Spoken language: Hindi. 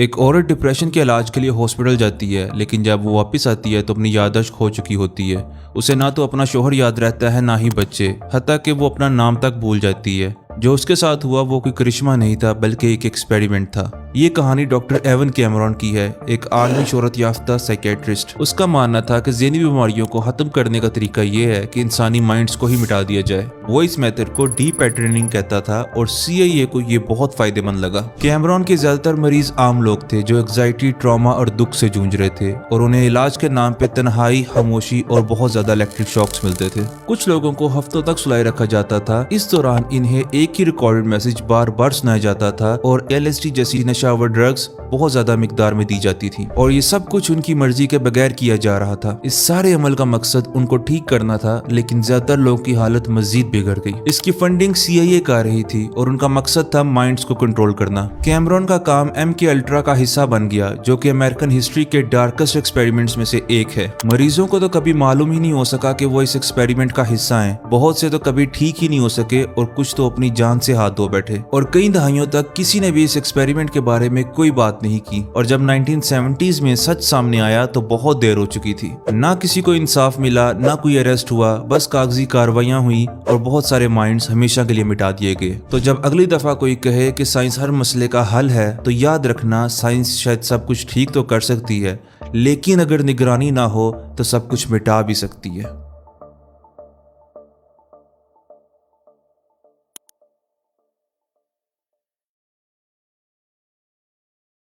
एक औरत डिप्रेशन के इलाज के लिए हॉस्पिटल जाती है, लेकिन जब वो वापस आती है तो अपनी याददाश्त खो चुकी होती है। उसे ना तो अपना शोहर याद रहता है, ना ही बच्चे, हत्ता कि वो अपना नाम तक भूल जाती है। जो उसके साथ हुआ वो कोई करिश्मा नहीं था, बल्कि एक एक्सपेरिमेंट था। ये कहानी डॉक्टर एवन कैमरॉन की है, एक आलमी शोहरत याफ्ता साइकेट्रिस्ट। उसका मानना था कि ज़हनी बीमारियों को खत्म करने का तरीका ये है कि इंसानी माइंड्स को ही मिटा दिया जाए। वो इस मेथड को डीपैटर्निंग कहता था और CIA को ये बहुत फायदेमंद लगा। कैमरॉन के ज्यादातर मरीज आम लोग थे जो एंजाइटी, ट्रॉमा और दुख से जूझ रहे थे, और उन्हें इलाज के नाम पे तन्हाई, खामोशी और बहुत ज्यादा इलेक्ट्रिक शॉक्स मिलते थे। कुछ लोगों को हफ्तों तक सुलाए रखा जाता था। इस दौरान इन्हें एक ही रिकॉर्डेड मैसेज बार बार सुनाया जाता था, और LSD जैसी नशावर ड्रग्स बहुत ज्यादा मिकदार में दी जाती थी, और ये सब कुछ उनकी मर्जी के बगैर किया जा रहा था। इस सारे अमल का मकसद उनको ठीक करना था, लेकिन ज्यादातर लोगों की हालत मजीद बिगड़ गई। इसकी फंडिंग CIA कर रही थी और उनका मकसद था माइंड्स को कंट्रोल करना। कैमरॉन का काम MK अल्ट्रा का हिस्सा बन गया, जो कि अमेरिकन हिस्ट्री के डार्केस्ट एक्सपेरिमेंट्स में से एक है। मरीजों को तो कभी मालूम ही नहीं हो सका कि वो इस एक्सपेरिमेंट का हिस्सा हैं। बहुत से तो कभी ठीक ही नहीं हो सके, और कुछ तो अपनी जान से हाथ धो बैठे। और कई दहाइयों तक किसी ने भी इस एक्सपेरिमेंट के बारे में कोई बात नहीं की, और जब 1970s में सच सामने आया तो बहुत देर हो चुकी थी। ना किसी को इंसाफ मिला, ना कोई अरेस्ट हुआ, बस कागजी कार्रवाइयां हुई और बहुत सारे माइंड्स हमेशा के लिए मिटा दिए गए। तो जब अगली दफा कोई कहे कि साइंस हर मसले का हल है, तो याद रखना, साइंस शायद सब कुछ ठीक तो कर सकती है, लेकिन अगर निगरानी ना हो तो सब कुछ मिटा भी सकती है।